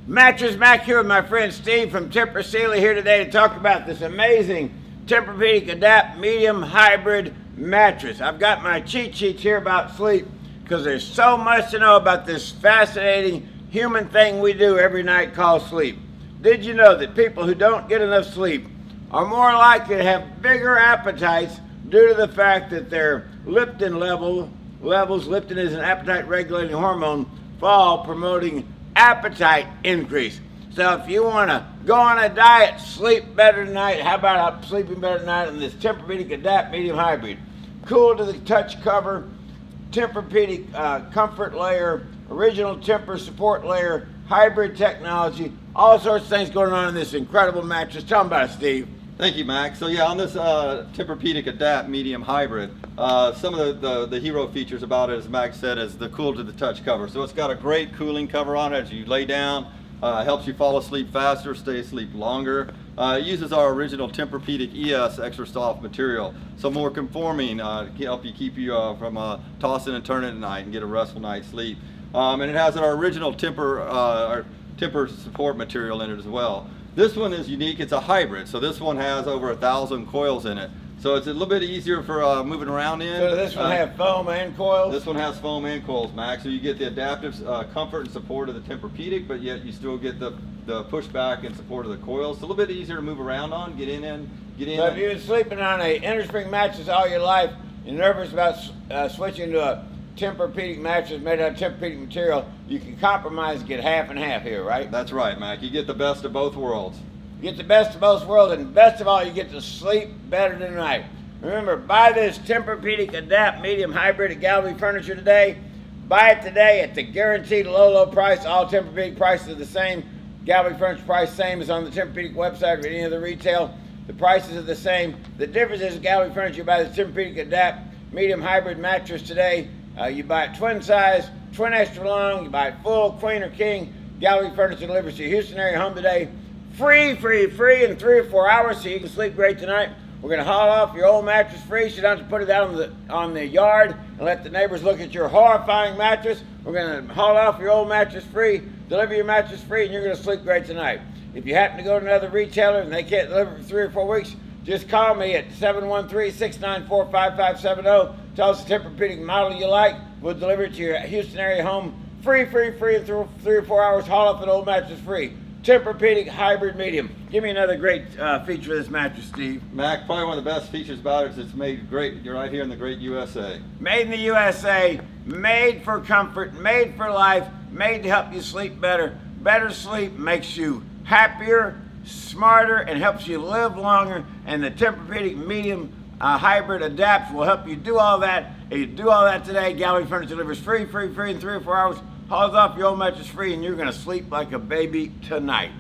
Mattress Mac here with my friend Steve from Tempur here today to talk about this amazing Tempur-Adapt Medium Hybrid mattress. I've got my cheat sheets here about sleep because there's so much to know about this fascinating human thing we do every night called sleep. Did you know that people who don't get enough sleep are more likely to have bigger appetites due to the fact that their leptin levels, leptin is an appetite regulating hormone, fall, promoting appetite increase. So if you want to go on a diet, sleep better tonight, how about sleeping better tonight on this Tempur-Adapt Medium Hybrid? Cool to the touch cover, Tempur-Pedic comfort layer, original Tempur support layer, hybrid technology, all sorts of things going on in this incredible mattress. Tell them about it, Steve. Thank you, Max. So yeah, on this Tempur-Adapt Medium Hybrid, some of the hero features about it, as Max said, is the cool to the touch cover. So it's got a great cooling cover on it as you lay down. Helps you fall asleep faster, stay asleep longer. It uses our original Tempur-Pedic ES extra soft material, so more conforming to help you keep you from tossing and turning at night and get a restful night's sleep. And it has our original Tempur support material in it as well. This one is unique. It's a hybrid, so this one has over 1,000 coils in it. So it's a little bit easier for moving around in. So this one has foam and coils? This one has foam and coils, Max. So you get the adaptive comfort and support of the Tempur-Pedic, but yet you still get the pushback and support of the coils. It's a little bit easier to move around on, get in. So if you've been sleeping on a innerspring mattress all your life, you're nervous about switching to a Tempur-Pedic mattress made out of Tempur-Pedic material, you can compromise and get half and half here, right? That's right, Mac. You get the best of both worlds. You get the best of both worlds, and best of all, you get to sleep better tonight. Remember, buy this Tempur-Adapt Medium Hybrid at Gallery Furniture today. Buy it today at the guaranteed low price. All Tempur-Pedic prices are the same. Gallery Furniture price same as on the Tempur-Pedic website or any other retail. The prices are the same. The difference is Gallery Furniture, you buy the Tempur-Adapt Medium Hybrid mattress today. You buy it twin size, twin extra long, you buy it full, queen or king. Gallery Furniture delivers to your Houston area home today. Free in 3 or 4 hours so you can sleep great tonight. We're going to haul off your old mattress free so you don't have to put it out on the yard and let the neighbors look at your horrifying mattress. We're going to haul off your old mattress free, deliver your mattress free, and you're going to sleep great tonight. If you happen to go to another retailer and they can't deliver for 3 or 4 weeks, just call me at 713-694-5570. Tell us the Tempur-Pedic model you like. We'll deliver it to your Houston area home free in 3 or 4 hours. Haul off an old mattress free. Tempur-Pedic Hybrid Medium. Give me another great feature of this mattress, Steve. Mac, probably one of the best features about it is it's made great. You're right here in the great USA. Made in the USA, made for comfort, made for life, made to help you sleep better. Better sleep makes you happier, smarter, and helps you live longer. And the Tempur-Pedic Medium Hybrid Adapt will help you do all that. If you do all that today, Gallery Furniture delivers free in 3 or 4 hours. Hauls off your old mattress free, and you're going to sleep like a baby tonight.